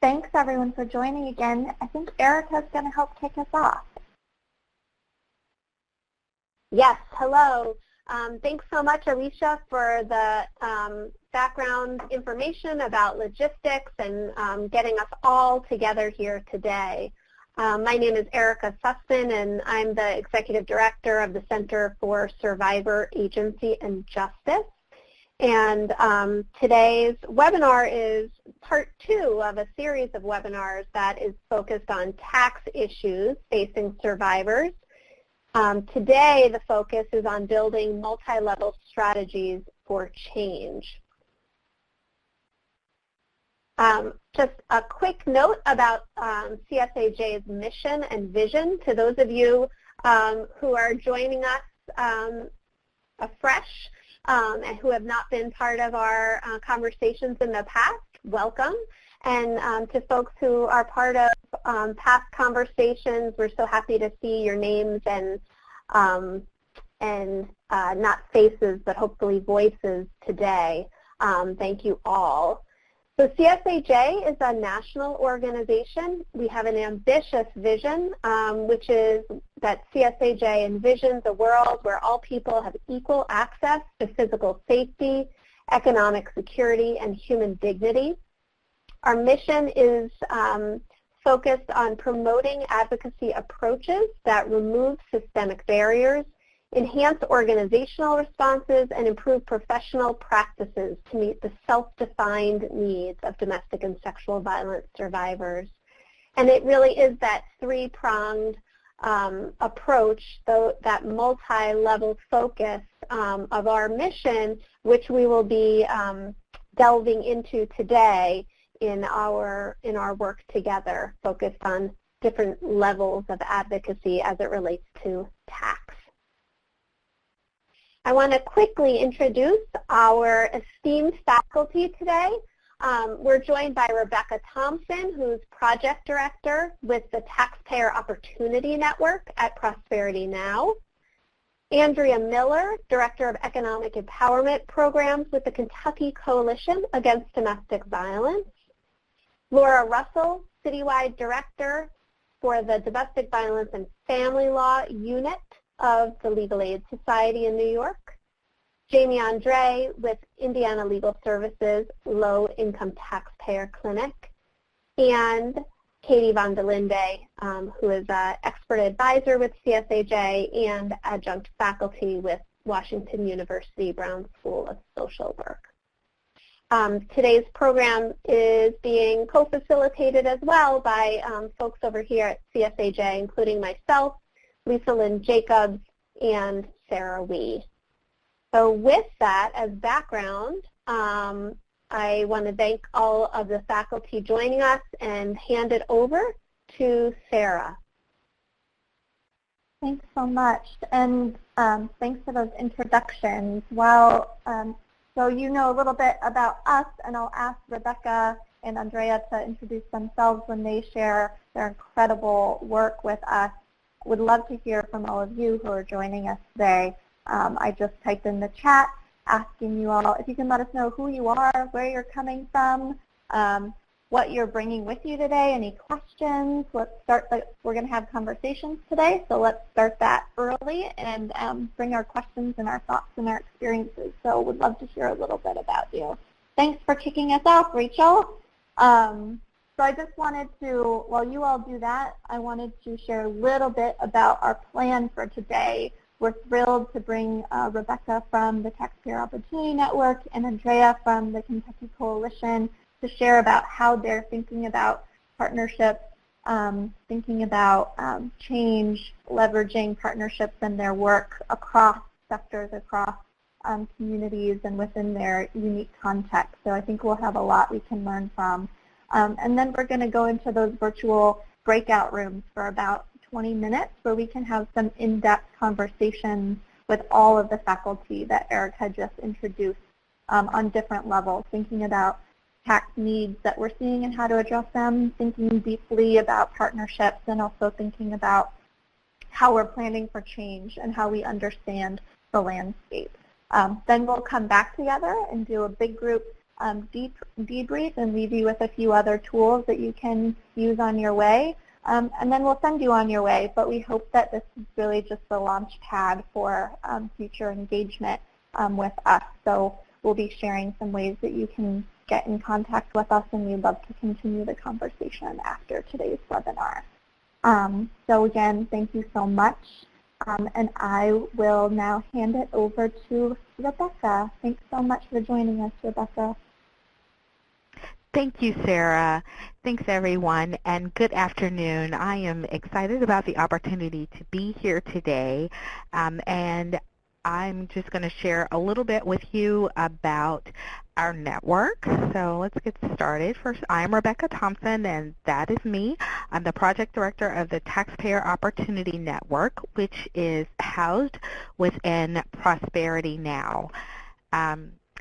thanks everyone for joining again. I think Erica's going to help kick us off. Yes, hello. Thanks so much, Alicia, for the background information about logistics and getting us all together here today. My name is Erica Sussman, and I'm the Executive Director of the Center for Survivor Agency and Justice. And today's webinar is part 2 of a series of webinars that is focused on tax issues facing survivors. Today, the focus is on building multi-level strategies for change. Just a quick note about CSAJ's mission and vision to those of you who are joining us afresh and who have not been part of our conversations in the past, welcome. And to folks who are part of past conversations, we're so happy to see your names and not faces, but hopefully voices today. Thank you all. So CSAJ is a national organization. We have an ambitious vision, which is that CSAJ envisions a world where all people have equal access to physical safety, economic security, and human dignity. Our mission is focused on promoting advocacy approaches that remove systemic barriers, enhance organizational responses, and improve professional practices to meet the self-defined needs of domestic and sexual violence survivors. And it really is that three-pronged approach, that multi-level focus of our mission, which we will be delving into today in our work together, focused on different levels of advocacy as it relates to tax. I want to quickly introduce our esteemed faculty today. We're joined by Rebecca Thompson, who's Project Director with the Taxpayer Opportunity Network at Prosperity Now. Andrea Miller, Director of Economic Empowerment Programs with the Kentucky Coalition Against Domestic Violence. Laura Russell, Citywide Director for the Domestic Violence and Family Law Unit of the Legal Aid Society in New York. Jamie Andre with Indiana Legal Services Low Income Taxpayer Clinic. And Katie Von der Linde, who is an expert advisor with CSAJ and adjunct faculty with Washington University Brown School of Social Work. Today's program is being co-facilitated as well by folks over here at CSAJ, including myself, Lisa Lynn Jacobs, and Sarah Wee. So with that as background, I want to thank all of the faculty joining us and hand it over to Sarah. Thanks so much, and thanks for those introductions. So you know a little bit about us, and I'll ask Rebecca and Andrea to introduce themselves when they share their incredible work with us. Would love to hear from all of you who are joining us today. I just typed in the chat asking you all if you can let us know who you are, where you're coming from, what you're bringing with you today, any questions. Let's start, we're going to have conversations today, so let's start that early and bring our questions and our thoughts and our experiences. So would love to hear a little bit about you. Thanks for kicking us off, Rachel. So I just wanted to, while you all do that, I wanted to share a little bit about our plan for today. We're thrilled to bring Rebecca from the Taxpayer Opportunity Network and Andrea from the Kentucky Coalition to share about how they're thinking about partnerships, thinking about change, leveraging partnerships in their work across sectors, across communities, and within their unique context. So I think we'll have a lot we can learn from. And then we're going to go into those virtual breakout rooms for about 20 minutes where we can have some in-depth conversations with all of the faculty that Erica just introduced on different levels, thinking about tax needs that we're seeing and how to address them, thinking deeply about partnerships, and also thinking about how we're planning for change and how we understand the landscape. Then we'll come back together and do a big group debrief and leave you with a few other tools that you can use on your way. And then we'll send you on your way, but we hope that this is really just the launch pad for future engagement with us. So we'll be sharing some ways that you can get in contact with us, and we'd love to continue the conversation after today's webinar. So again, thank you so much, and I will now hand it over to Rebecca. Thanks so much for joining us, Rebecca. Thank you, Sarah. Thanks, everyone, and good afternoon. I am excited about the opportunity to be here today, and I'm just going to share a little bit with you about our network. So let's get started. First, I'm Rebecca Thompson, and that is me. I'm the project director of the Taxpayer Opportunity Network, which is housed within Prosperity Now.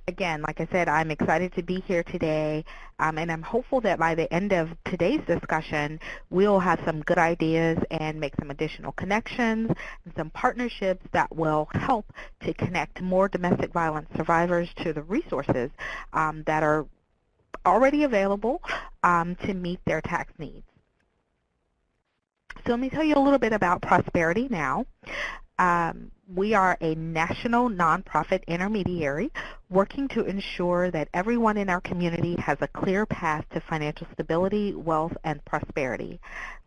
Again, like I said, I'm excited to be here today, and I'm hopeful that by the end of today's discussion, we'll have some good ideas and make some additional connections and some partnerships that will help to connect more domestic violence survivors to the resources that are already available to meet their tax needs. So let me tell you a little bit about Prosperity Now. We are a national nonprofit intermediary working to ensure that everyone in our community has a clear path to financial stability, wealth, and prosperity.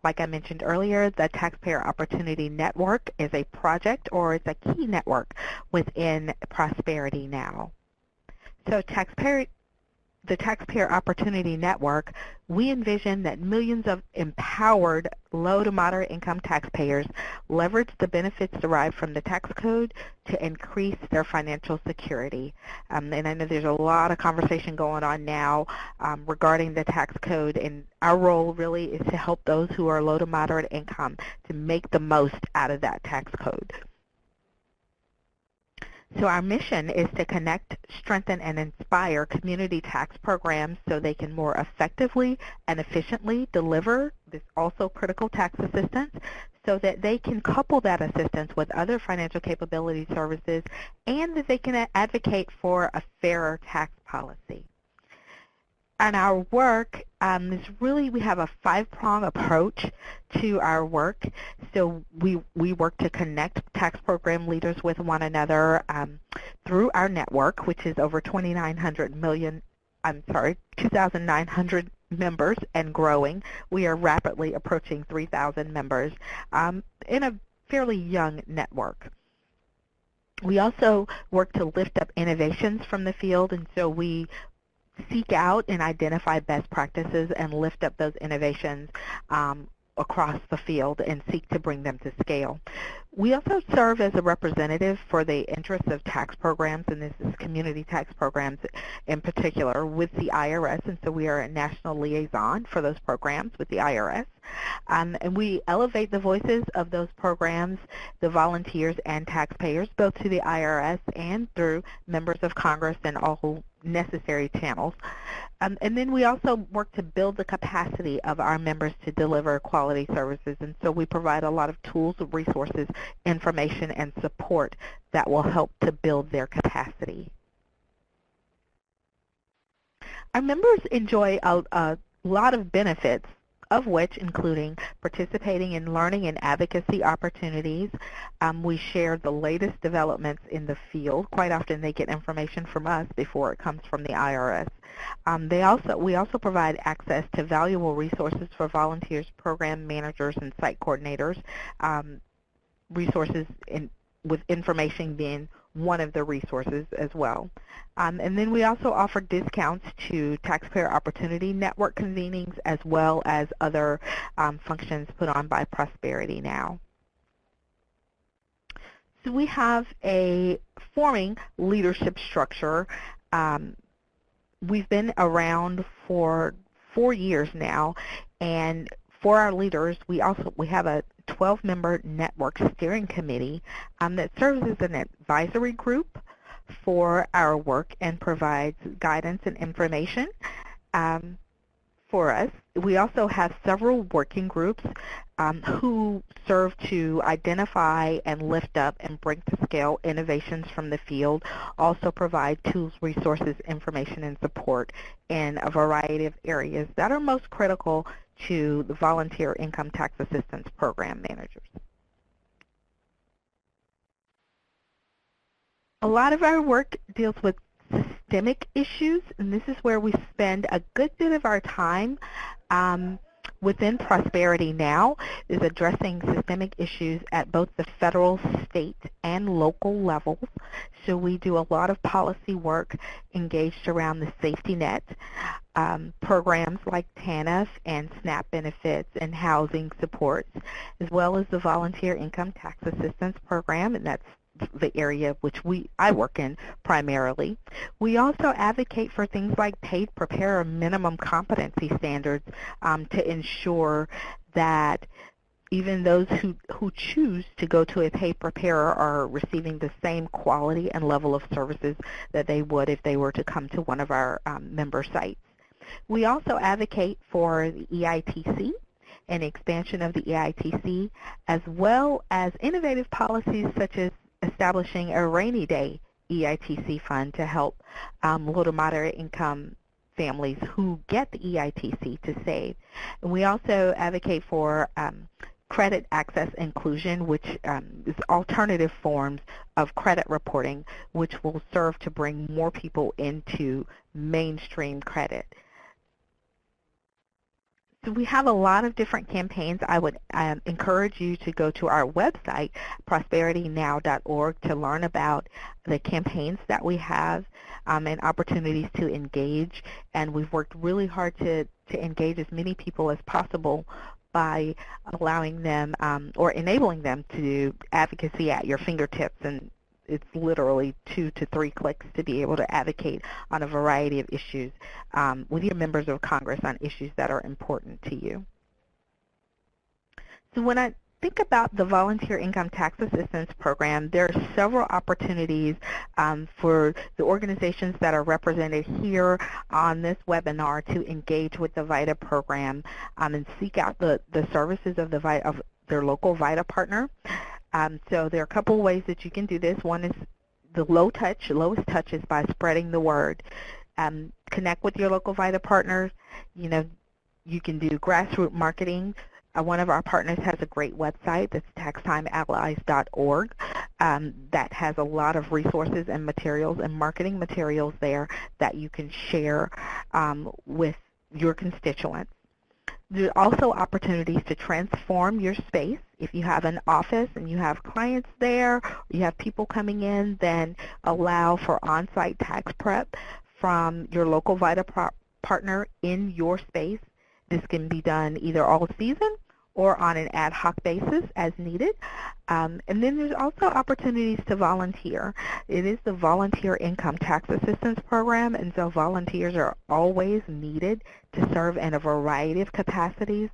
Like I mentioned earlier, the Taxpayer Opportunity Network is a project or it's a key network within Prosperity Now. So the Taxpayer Opportunity Network, we envision that millions of empowered low to moderate income taxpayers leverage the benefits derived from the tax code to increase their financial security. And I know there's a lot of conversation going on now regarding the tax code, and our role really is to help those who are low to moderate income to make the most out of that tax code. So our mission is to connect, strengthen, and inspire community tax programs so they can more effectively and efficiently deliver this also critical tax assistance so that they can couple that assistance with other financial capability services and that they can advocate for a fairer tax policy. And our work is really, we have a five-prong approach to our work. So we work to connect tax program leaders with one another through our network, which is over 2,900 members and growing. We are rapidly approaching 3,000 members in a fairly young network. We also work to lift up innovations from the field, and so we seek out and identify best practices and lift up those innovations across the field and seek to bring them to scale. We also serve as a representative for the interests of tax programs, and this is community tax programs in particular, with the IRS, and so we are a national liaison for those programs with the IRS. And we elevate the voices of those programs, the volunteers and taxpayers, both to the IRS and through members of Congress and all necessary channels. And then we also work to build the capacity of our members to deliver quality services, and so we provide a lot of tools, resources, information, and support that will help to build their capacity. Our members enjoy a lot of benefits, of which including participating in learning and advocacy opportunities. We share the latest developments in the field. Quite often they get information from us before it comes from the IRS. We also provide access to valuable resources for volunteers, program managers, and site coordinators. Resources with information being one of the resources as well. And then we also offer discounts to Taxpayer Opportunity Network convenings as well as other functions put on by Prosperity Now. So we have a forming leadership structure. We've been around for 4 years now, and for our leaders, we have a 12-member network steering committee that serves as an advisory group for our work and provides guidance and information. For for us. We also have several working groups who serve to identify and lift up and bring to scale innovations from the field, also provide tools, resources, information, and support in a variety of areas that are most critical to the volunteer income tax assistance program managers. A lot of our work deals with systemic issues, and this is where we spend a good bit of our time within Prosperity Now, is addressing systemic issues at both the federal, state, and local levels. So we do a lot of policy work engaged around the safety net, programs like TANF and SNAP benefits and housing supports, as well as the Volunteer Income Tax Assistance Program, and that's the area which I work in primarily. We also advocate for things like paid preparer minimum competency standards to ensure that even those who choose to go to a paid preparer are receiving the same quality and level of services that they would if they were to come to one of our member sites. We also advocate for the EITC and expansion of the EITC, as well as innovative policies such as establishing a rainy day EITC fund to help low to moderate income families who get the EITC to save. And we also advocate for credit access inclusion, which is alternative forms of credit reporting, which will serve to bring more people into mainstream credit. So we have a lot of different campaigns. I would encourage you to go to our website, prosperitynow.org, to learn about the campaigns that we have and opportunities to engage. And we've worked really hard to engage as many people as possible by allowing them or enabling them to do advocacy at your fingertips. And it's literally 2 to 3 clicks to be able to advocate on a variety of issues with your members of Congress on issues that are important to you. So when I think about the Volunteer Income Tax Assistance Program, there are several opportunities for the organizations that are represented here on this webinar to engage with the VITA program and seek out the services of their local VITA partner. So there are a couple ways that you can do this. One is the lowest touch is by spreading the word. Connect with your local VITA partners. You know, you can do grassroots marketing. One of our partners has a great website that's taxtimeallies.org that has a lot of resources and materials and marketing materials there that you can share with your constituents. There are also opportunities to transform your space. If you have an office and you have clients there, or you have people coming in, then allow for on-site tax prep from your local VITA partner in your space. This can be done either all season or on an ad hoc basis as needed. And then there's also opportunities to volunteer. It is the Volunteer Income Tax Assistance Program, and so volunteers are always needed to serve in a variety of capacities.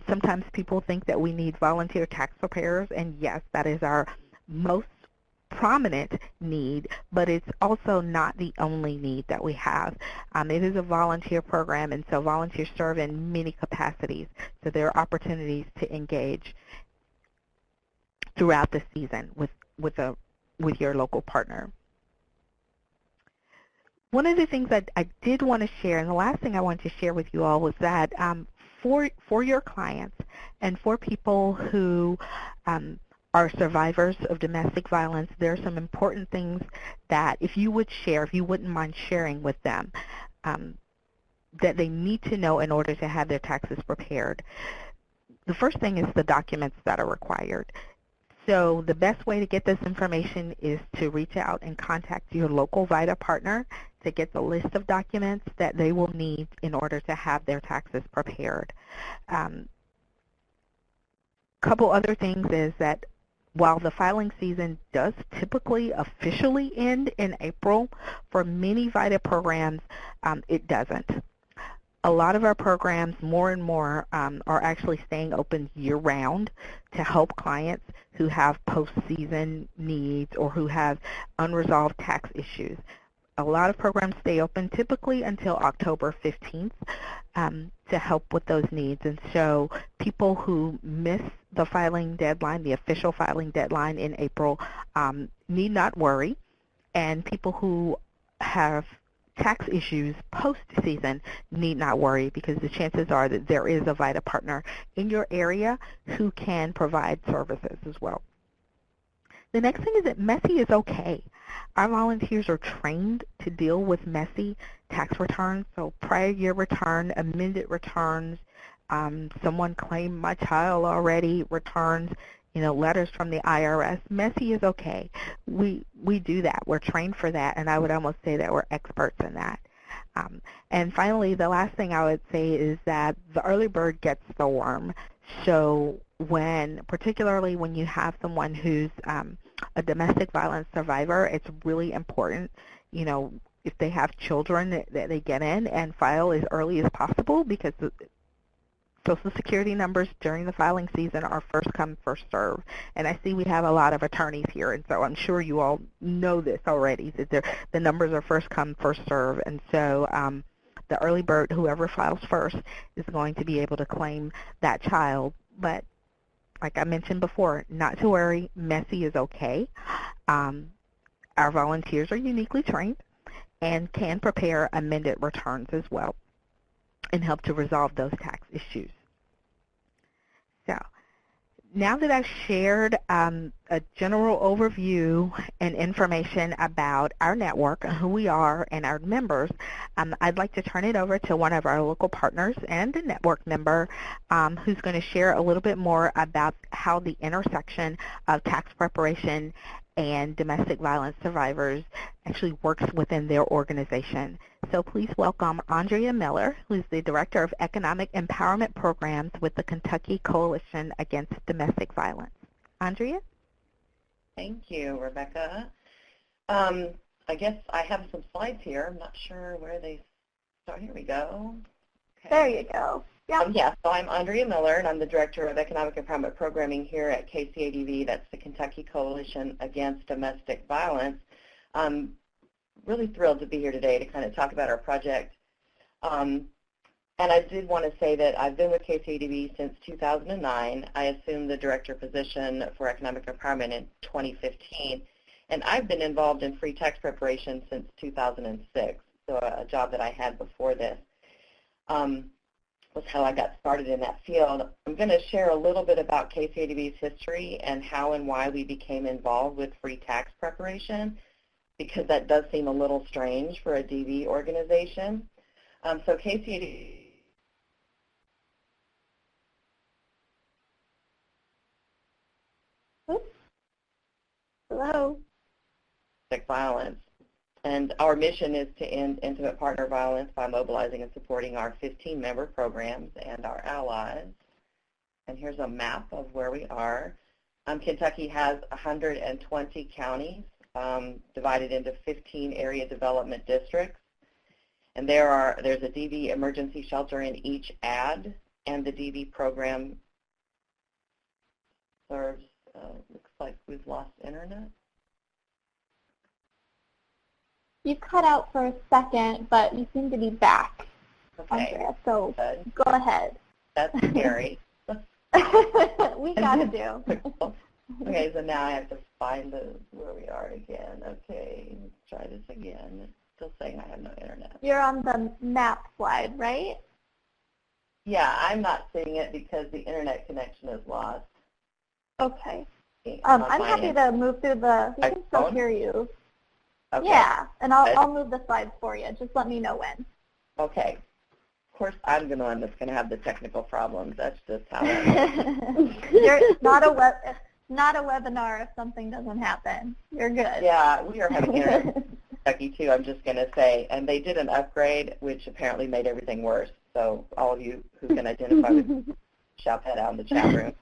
Sometimes people think that we need volunteer tax preparers, and yes, that is our most prominent need, but it's also not the only need that we have. It is a volunteer program, and so volunteers serve in many capacities. So there are opportunities to engage throughout the season with your local partner. One of the things that I did want to share, and the last thing I wanted to share with you all, was that for your clients and for people who are survivors of domestic violence, there are some important things that if you wouldn't mind sharing with them, that they need to know in order to have their taxes prepared. The first thing is the documents that are required. So the best way to get this information is to reach out and contact your local VITA partner to get the list of documents that they will need in order to have their taxes prepared. Couple other things is that while the filing season does typically officially end in April, for many VITA programs, it doesn't. A lot of our programs, more and more, are actually staying open year-round to help clients who have post-season needs or who have unresolved tax issues. a lot of programs stay open typically until October 15th to help with those needs. And so people who miss the filing deadline, the official filing deadline in April, need not worry. And people who have tax issues post-season need not worry, because the chances are that there is a VITA partner in your area who can provide services as well. The next thing is that messy is okay. Our volunteers are trained to deal with messy tax returns, so prior year return, amended returns, someone claimed my child already returns, letters from the IRS. Messy is okay. We do that. We're trained for that, and I would almost say that we're experts in that. And finally, the last thing I would say is that the early bird gets the worm. So particularly when you have someone who's a domestic violence survivor, it's really important, if they have children, that they get in and file as early as possible, because the Social Security numbers during the filing season are first come, first serve. And I see we have a lot of attorneys here, and so I'm sure you all know this already, that the numbers are first come, first serve. And so the early bird, whoever files first, is going to be able to claim that child. But like I mentioned before, not to worry, messy is okay. Our volunteers are uniquely trained and can prepare amended returns as well and help to resolve those tax issues. So now that I've shared a general overview and information about our network, who we are, and our members, I'd like to turn it over to one of our local partners and a network member who's going to share a little bit more about how the intersection of tax preparation and domestic violence survivors actually works within their organization. So please welcome Andrea Miller, who's the Director of Economic Empowerment Programs with the Kentucky Coalition Against Domestic Violence. Andrea? Thank you, Rebecca. I guess I have some slides here. I'm not sure where they start. Here we go. Okay. There you go. Yeah, so I'm Andrea Miller, and I'm the Director of Economic Empowerment Programming here at KCADV. That's the Kentucky Coalition Against Domestic Violence. I'm really thrilled to be here today to kind of talk about our project. And I did want to say that I've been with KCADV since 2009. I assumed the director position for economic empowerment in 2015. And I've been involved in free tax preparation since 2006, so a job that I had before this. Was how I got started in that field. I'm going to share a little bit about KCADV's history and how and why we became involved with free tax preparation, because that does seem a little strange for a DV organization. So KCADV Hello. violence. And our mission is to end intimate partner violence by mobilizing and supporting our 15-member programs and our allies. And here's a map of where we are. Kentucky has 120 counties divided into 15 area development districts. And there's a DV emergency shelter in each ad, and the DV program serves, looks like we've lost internet. You cut out for a second, but you seem to be back, Okay. Andrea, so Good. go ahead. That's scary. We got to do. Okay, so now I have to find where we are again. Okay, let's try this again. It's still saying I have no internet. You're on the map slide, right? Yeah, I'm not seeing it because the internet connection is lost. Okay. On I'm my happy end. to move through the, we can still iPhone? hear you. Okay. Yeah, and I'll move the slides for you. Just let me know when. Okay. Of course, I'm the one that's going to have the technical problems. That's just how that It's not a webinar if something doesn't happen. You're good. Yeah, we are having internet in Kentucky too, I'm just going to say. And they did an upgrade, which apparently made everything worse. So all of you who can identify with shout that out in the chat room.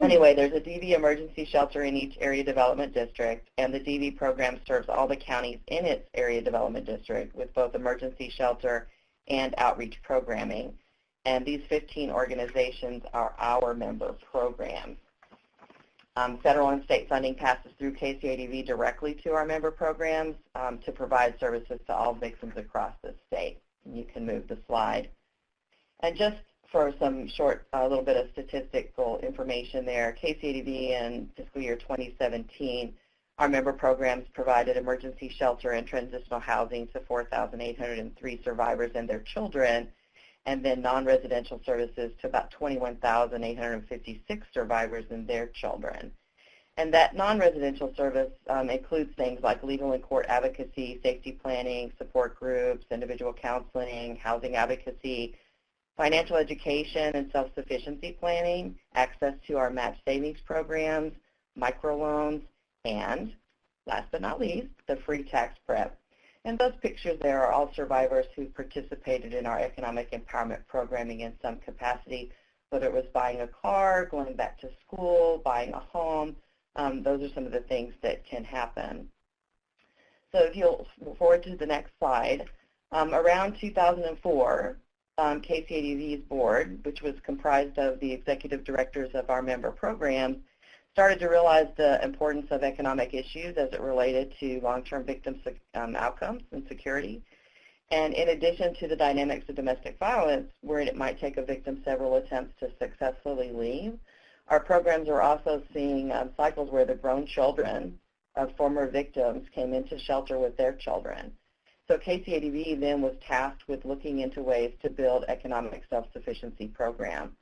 Anyway, there's a DV emergency shelter in each area development district, and the DV program serves all the counties in its area development district with both emergency shelter and outreach programming. And these 15 organizations are our member programs. Federal and state funding passes through KCADV directly to our member programs to provide services to all victims across the state. And you can move the slide. And just for some short, little bit of statistical information there, KCADV in fiscal year 2017, our member programs provided emergency shelter and transitional housing to 4,803 survivors and their children, and then non-residential services to about 21,856 survivors and their children. And that non-residential service includes things like legal and court advocacy, safety planning, support groups, individual counseling, housing advocacy, financial education and self-sufficiency planning, access to our match savings programs, microloans, and last but not least, the free tax prep. And those pictures there are all survivors who participated in our economic empowerment programming in some capacity, whether it was buying a car, going back to school, buying a home. Those are some of the things that can happen. So if you'll move forward to the next slide, around 2004, KCADV's board, which was comprised of the executive directors of our member programs, started to realize the importance of economic issues as it related to long-term victim outcomes and security. And in addition to the dynamics of domestic violence, where it might take a victim several attempts to successfully leave, our programs are also seeing cycles where the grown children of former victims came into shelter with their children. So KCADV then was tasked with looking into ways to build economic self-sufficiency programs.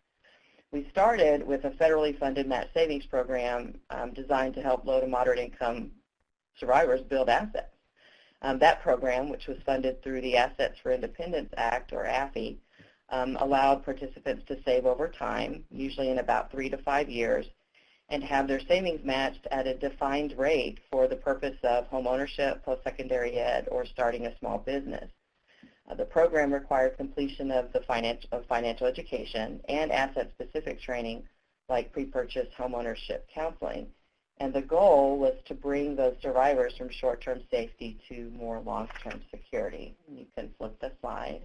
We started with a federally funded match savings program designed to help low to moderate income survivors build assets. That program, which was funded through the Assets for Independence Act, or AFI, allowed participants to save over time, usually in about 3 to 5 years, and have their savings matched at a defined rate for the purpose of home ownership, post-secondary ed, or starting a small business. The program required completion of the financial education and asset-specific training like pre-purchase homeownership counseling. And the goal was to bring those survivors from short-term safety to more long-term security. You can flip the slide.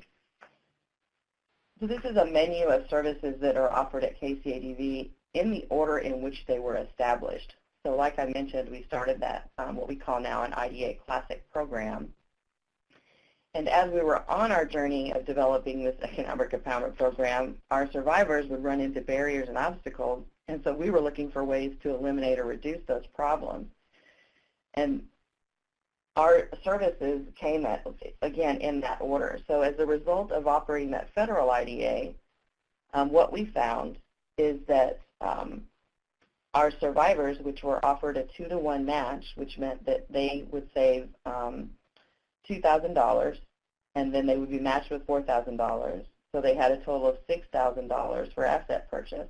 So this is a menu of services that are offered at KCADV in the order in which they were established. So like I mentioned, we started that, what we call now an IDA Classic program. And as we were on our journey of developing this economic empowerment program, our survivors would run into barriers and obstacles, and so we were looking for ways to eliminate or reduce those problems. And our services came at, again, in that order. So as a result of operating that federal IDA, what we found is that our survivors, which were offered a 2-to-1 match, which meant that they would save $2,000, and then they would be matched with $4,000. So they had a total of $6,000 for asset purchase.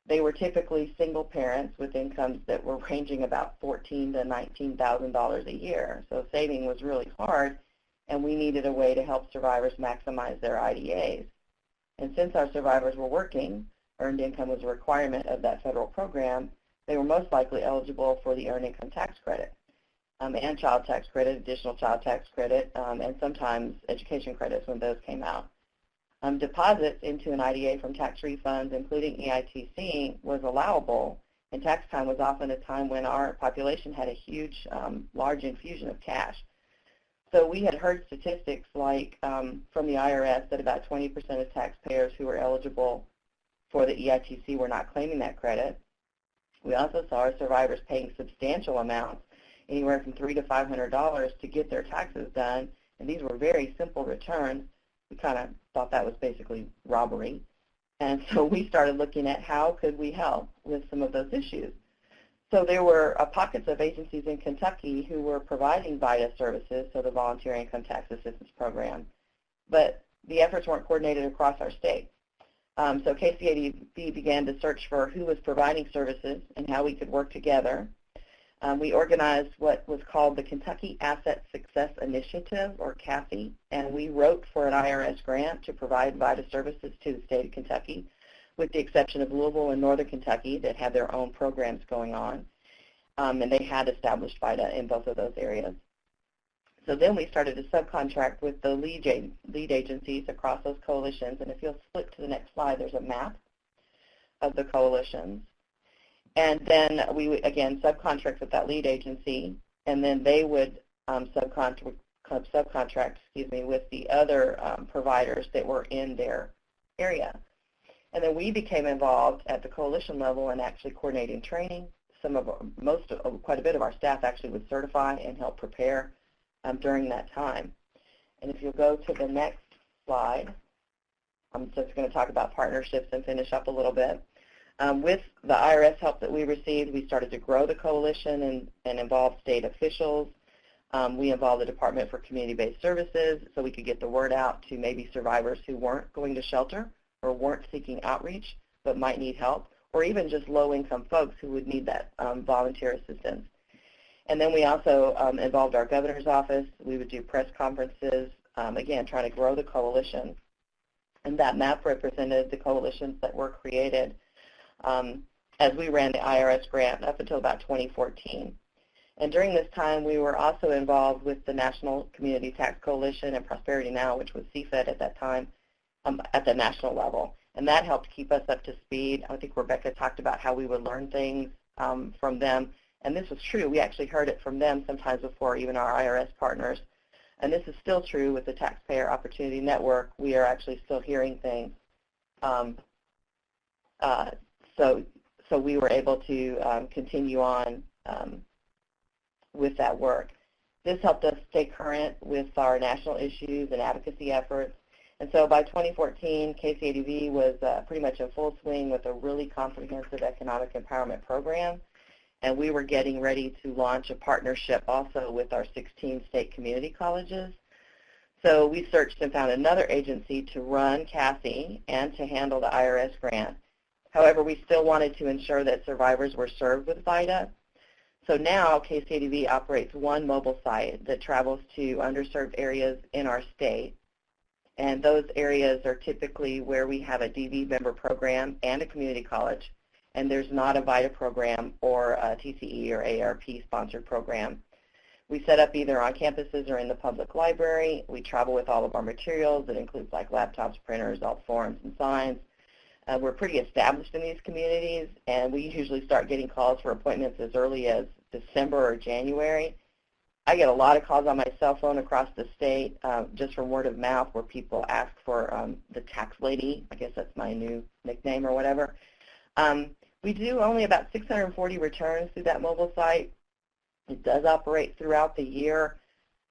They were typically single parents with incomes that were ranging about $14,000 to $19,000 a year. So saving was really hard, and we needed a way to help survivors maximize their IDAs. And since our survivors were working, earned income was a requirement of that federal program, they were most likely eligible for the Earned Income Tax Credit. And child tax credit, additional child tax credit, and sometimes education credits when those came out. Deposits into an IDA from tax refunds, including EITC, was allowable, and tax time was often a time when our population had a huge, large infusion of cash. So we had heard statistics like from the IRS that about 20% of taxpayers who were eligible for the EITC were not claiming that credit. We also saw our survivors paying substantial amounts, anywhere from $300 to $500 to get their taxes done, and these were very simple returns. We kind of thought that was basically robbery, and so we started looking at how could we help with some of those issues. So there were pockets of agencies in Kentucky who were providing VITA services, so the Volunteer Income Tax Assistance Program, but the efforts weren't coordinated across our state. So KCADV began to search for who was providing services and how we could work together. We organized what was called the Kentucky Asset Success Initiative, or CASI, and we wrote for an IRS grant to provide VITA services to the state of Kentucky, with the exception of Louisville and Northern Kentucky that had their own programs going on, and they had established VITA in both of those areas. So then we started to subcontract with the lead agencies across those coalitions, and if you'll flip to the next slide, there's a map of the coalitions. And then we would, again, subcontract with that lead agency, and then they would subcontract with the other providers that were in their area. And then we became involved at the coalition level in actually coordinating training. Quite a bit of our staff actually would certify and help prepare during that time. And if you'll go to the next slide, I'm just going to talk about partnerships and finish up a little bit. With the IRS help that we received, we started to grow the coalition and involve state officials. We involved the Department for Community-Based Services so we could get the word out to maybe survivors who weren't going to shelter or weren't seeking outreach but might need help, or even just low-income folks who would need that volunteer assistance. And then we also involved our governor's office. We would do press conferences, again, trying to grow the coalition. And that map represented the coalitions that were created as we ran the IRS grant up until about 2014. And during this time, we were also involved with the National Community Tax Coalition and Prosperity Now, which was CFED at that time, at the national level. And that helped keep us up to speed. I think Rebecca talked about how we would learn things from them. And this was true. We actually heard it from them sometimes before even our IRS partners. And this is still true with the Taxpayer Opportunity Network. We are actually still hearing things. So we were able to continue on with that work. This helped us stay current with our national issues and advocacy efforts. And so by 2014, KCADV was pretty much in full swing with a really comprehensive economic empowerment program. And we were getting ready to launch a partnership also with our 16 state community colleges. So we searched and found another agency to run CASI and to handle the IRS grant. However, we still wanted to ensure that survivors were served with VITA. So now KCADV operates one mobile site that travels to underserved areas in our state. And those areas are typically where we have a DV member program and a community college. And there's not a VITA program or a TCE or AARP sponsored program. We set up either on campuses or in the public library. We travel with all of our materials. That includes like laptops, printers, alt forms, and signs. We're pretty established in these communities, and we usually start getting calls for appointments as early as December or January. I get a lot of calls on my cell phone across the state just from word of mouth where people ask for the tax lady. I guess that's my new nickname or whatever. We do only about 640 returns through that mobile site. It does operate throughout the year.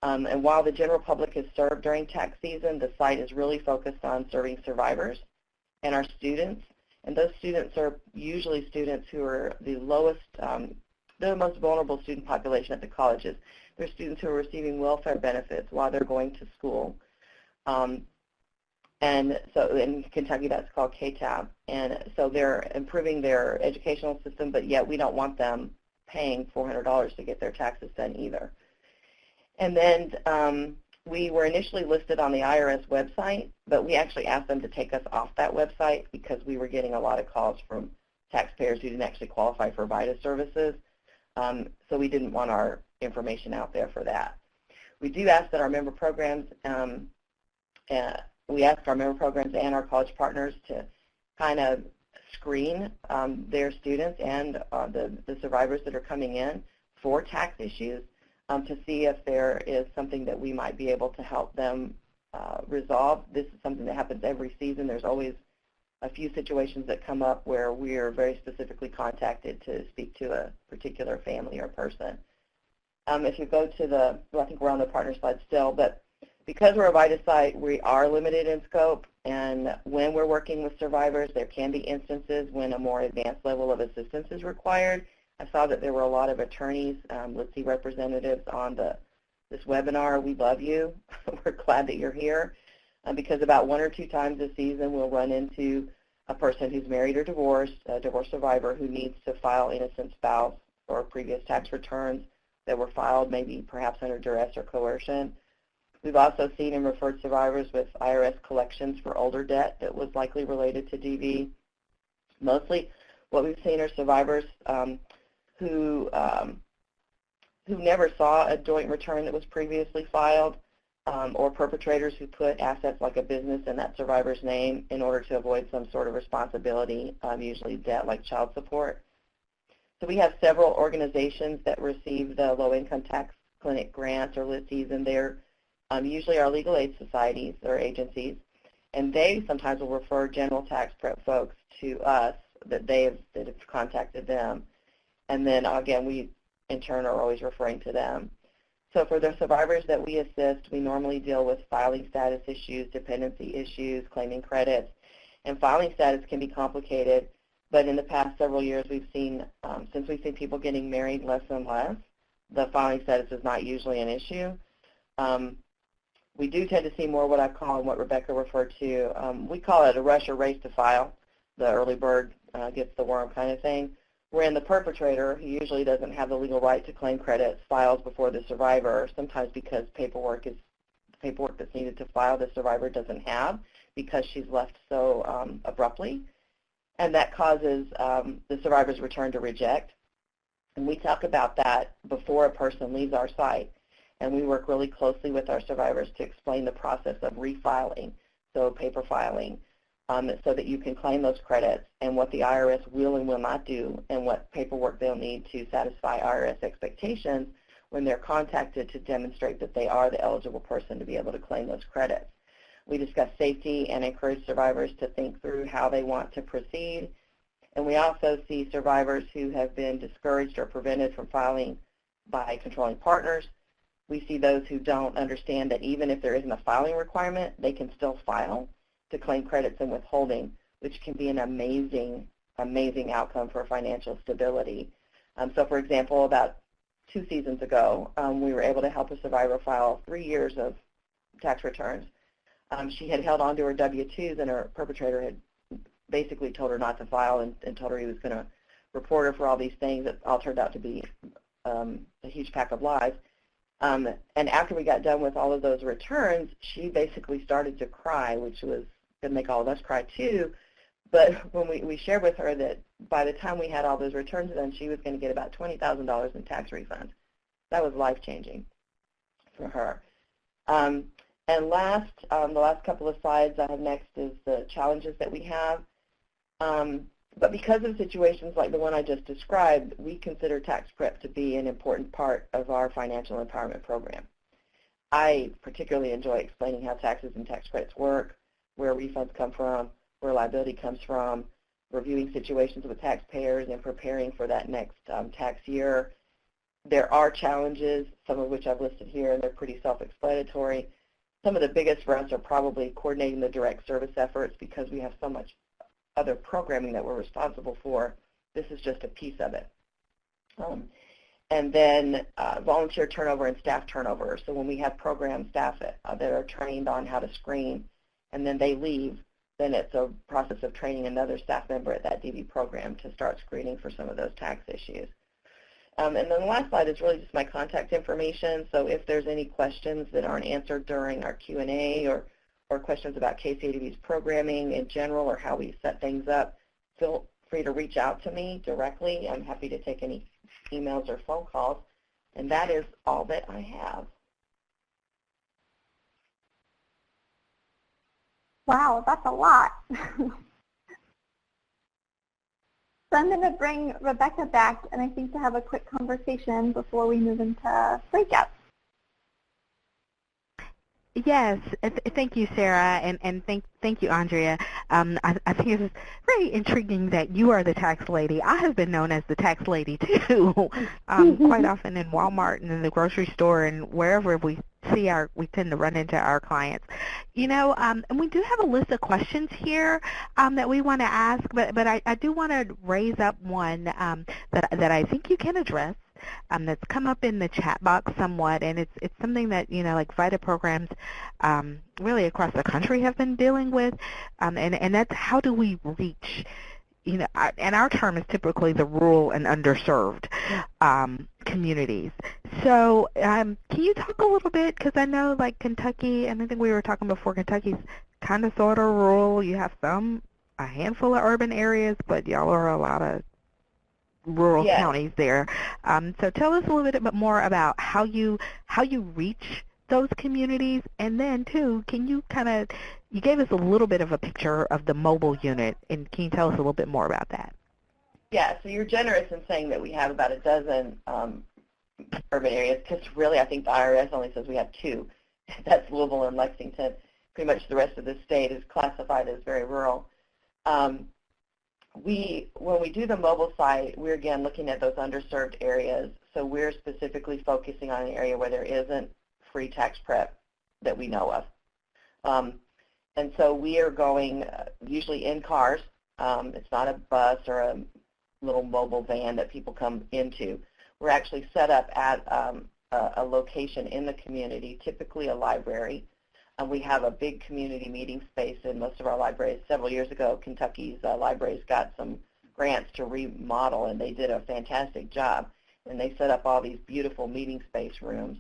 And while the general public is served during tax season, the site is really focused on serving survivors and our students. And those students are usually students who are the lowest, the most vulnerable student population at the colleges. They're students who are receiving welfare benefits while they're going to school. And so in Kentucky, that's called KTAB. And so they're improving their educational system, but yet we don't want them paying $400 to get their taxes done either. And then we were initially listed on the IRS website, but we actually asked them to take us off that website because we were getting a lot of calls from taxpayers who didn't actually qualify for VITA services. So we didn't want our information out there for that. We do ask that our member programs, we ask our member programs and our college partners to kind of screen their students and the survivors that are coming in for tax issues to see if there is something that we might be able to help them resolve. This is something that happens every season. There's always a few situations that come up where we are very specifically contacted to speak to a particular family or person. If you go to the, well, I think we're on the partner slide still, but because we're a VITA site, we are limited in scope, and when we're working with survivors, there can be instances when a more advanced level of assistance is required. I saw that there were a lot of attorneys, let's see, representatives on this webinar. We love you. We're glad that you're here, because about 1 or 2 times a season we'll run into a person who's married or divorced, a divorce survivor who needs to file innocent spouse or previous tax returns that were filed maybe perhaps under duress or coercion. We've also seen and referred survivors with IRS collections for older debt that was likely related to DV. Mostly what we've seen are survivors who never saw a joint return that was previously filed, or perpetrators who put assets like a business in that survivor's name in order to avoid some sort of responsibility, usually debt like child support. So we have several organizations that receive the low-income tax clinic grants or LITCs, and they're usually our legal aid societies or agencies, and they sometimes will refer general tax prep folks to us that have contacted them. And then, again, we, in turn, are always referring to them. So for the survivors that we assist, we normally deal with filing status issues, dependency issues, claiming credits. And filing status can be complicated, but in the past several years we've seen, since we've seen people getting married less and less, the filing status is not usually an issue. We do tend to see more what I call and what Rebecca referred to. We call it a rush or race to file, the early bird gets the worm kind of thing, wherein the perpetrator, who usually doesn't have the legal right to claim credits, files before the survivor, sometimes because paperwork that's needed to file the survivor doesn't have because she's left so abruptly. And that causes the survivor's return to reject. And we talk about that before a person leaves our site. And we work really closely with our survivors to explain the process of refiling, so paper filing, so that you can claim those credits and what the IRS will and will not do and what paperwork they'll need to satisfy IRS expectations when they're contacted to demonstrate that they are the eligible person to be able to claim those credits. We discuss safety and encourage survivors to think through how they want to proceed. And we also see survivors who have been discouraged or prevented from filing by controlling partners. We see those who don't understand that even if there isn't a filing requirement, they can still file to claim credits and withholding, which can be an amazing, amazing outcome for financial stability. So for example, about 2 seasons ago, we were able to help a survivor file 3 years of tax returns. She had held on to her W-2s, and her perpetrator had basically told her not to file and told her he was going to report her for all these things that all turned out to be a huge pack of lies. And after we got done with all of those returns, she basically started to cry, which was going to make all of us cry too. But when we shared with her that by the time we had all those returns done, she was going to get about $20,000 in tax refunds. That was life-changing for her. And the last couple of slides I have next is the challenges that we have. But because of situations like the one I just described, we consider tax prep to be an important part of our financial empowerment program. I particularly enjoy explaining how taxes and tax credits work, where refunds come from, where liability comes from, reviewing situations with taxpayers, and preparing for that next tax year. There are challenges, some of which I've listed here, and they're pretty self-explanatory. Some of the biggest for us are probably coordinating the direct service efforts because we have so much other programming that we're responsible for. This is just a piece of it. And then volunteer turnover and staff turnover. So when we have program staff that are trained on how to screen and then they leave, then it's a process of training another staff member at that DV program to start screening for some of those tax issues. And then the last slide is really just my contact information. So if there's any questions that aren't answered during our Q&A or questions about KCADV's programming in general or how we set things up, feel free to reach out to me directly. I'm happy to take any emails or phone calls. And that is all that I have. Wow, that's a lot. So I'm going to bring Rebecca back, and I think to have a quick conversation before we move into breakouts. Yes, thank you, Sarah, and thank you, Andrea. I think it's very intriguing that you are the tax lady. I have been known as the tax lady too, quite often in Walmart and in the grocery store and wherever we tend to run into our clients. You know, and we do have a list of questions here that we want to ask, but I do want to raise up one that I think you can address. That's come up in the chat box somewhat, and it's something that, you know, like VITA programs really across the country have been dealing with, and that's how do we reach, you know, and our term is typically the rural and underserved communities. So can you talk a little bit, because I know like Kentucky, and I think we were talking before, Kentucky's kind of sort of rural. You have a handful of urban areas, but y'all are a lot of rural counties there. So tell us a little bit more about how you reach those communities, and then too, can you you gave us a little bit of a picture of the mobile unit, and can you tell us a little bit more about that? Yeah, so you're generous in saying that we have about a dozen urban areas, because really I think the IRS only says we have 2. That's Louisville and Lexington. Pretty much the rest of the state is classified as very rural. When we do the mobile site, we're again looking at those underserved areas. So we're specifically focusing on an area where there isn't free tax prep that we know of. And so we are going usually in cars. It's not a bus or a little mobile van that people come into. We're actually set up at a location in the community, typically a library. We have a big community meeting space in most of our libraries. Several years ago, Kentucky's libraries got some grants to remodel, and they did a fantastic job. And they set up all these beautiful meeting space rooms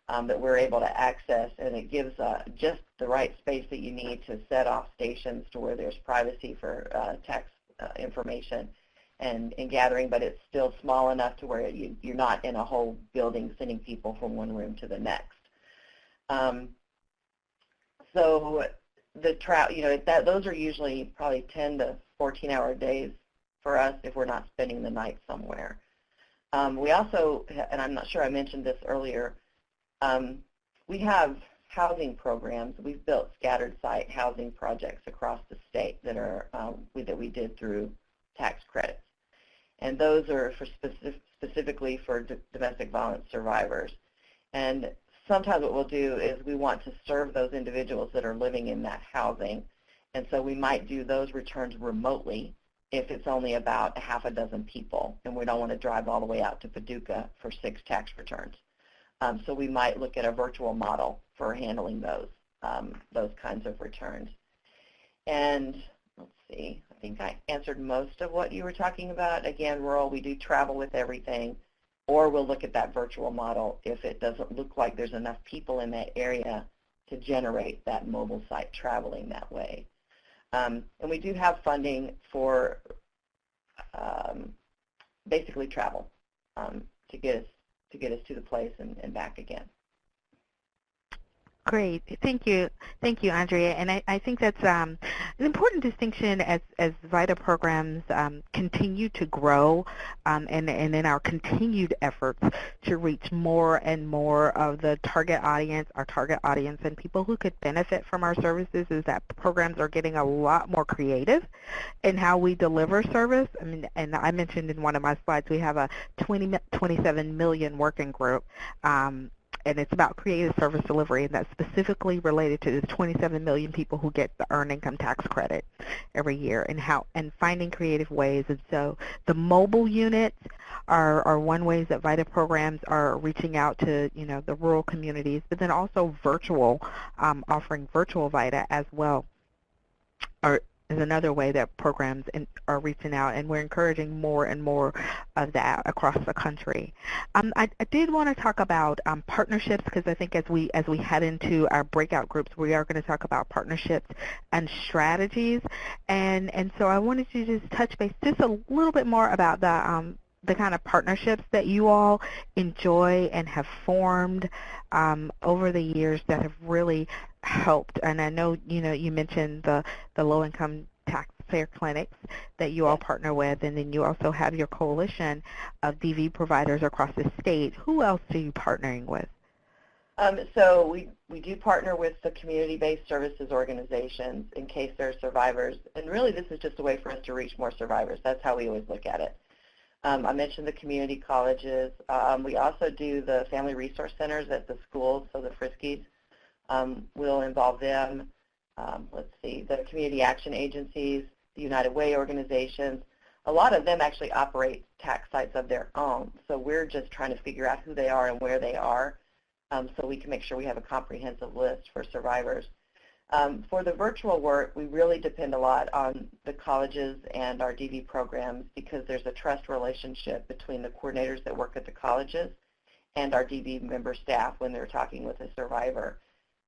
that we're able to access, and it gives just the right space that you need to set off stations to where there's privacy for tax information and gathering, but it's still small enough to where you're not in a whole building sending people from one room to the next. So those are usually probably 10 to 14-hour days for us if we're not spending the night somewhere. We also, and I'm not sure I mentioned this earlier, we have housing programs. We've built scattered site housing projects across the state that are that we did through tax credits, and those are for specifically for domestic violence survivors. And sometimes what we'll do is we want to serve those individuals that are living in that housing, and so we might do those returns remotely if it's only about a half a dozen people, and we don't want to drive all the way out to Paducah for 6 tax returns. So we might look at a virtual model for handling those kinds of returns. And let's see, I think I answered most of what you were talking about. Again, rural, we do travel with everything, or we'll look at that virtual model if it doesn't look like there's enough people in that area to generate that mobile site traveling that way. And we do have funding for basically travel to get us to the place and back again. Great. Thank you, Andrea. And I think that's an important distinction as VITA programs continue to grow and in our continued efforts to reach more and more of the target audience, and people who could benefit from our services, is that programs are getting a lot more creative in how we deliver service. I mean, and I mentioned in one of my slides we have a 27 million working group. And it's about creative service delivery, and that's specifically related to the 27 million people who get the earned income tax credit every year, and finding creative ways. And so the mobile units are one way that VITA programs are reaching out to the rural communities, but then also virtual, offering virtual VITA as well is another way that programs are reaching out, and we're encouraging more and more of that across the country. I did want to talk about partnerships, because I think as we head into our breakout groups, we are going to talk about partnerships and strategies, and so I wanted to just touch base just a little bit more about the kind of partnerships that you all enjoy and have formed over the years that have really helped. And I know you mentioned the low-income taxpayer clinics that you all partner with, and then you also have your coalition of DV providers across the state. Who else are you partnering with? So we do partner with the community-based services organizations in case there are survivors, and really this is just a way for us to reach more survivors. That's how we always look at it. I mentioned the community colleges. We also do the family resource centers at the schools, so the Friskies. We'll involve them. Let's see, the community action agencies, the United Way organizations. A lot of them actually operate tax sites of their own, so we're just trying to figure out who they are and where they are so we can make sure we have a comprehensive list for survivors. For the virtual work, we really depend a lot on the colleges and our DV programs, because there's a trust relationship between the coordinators that work at the colleges and our DV member staff when they're talking with a survivor.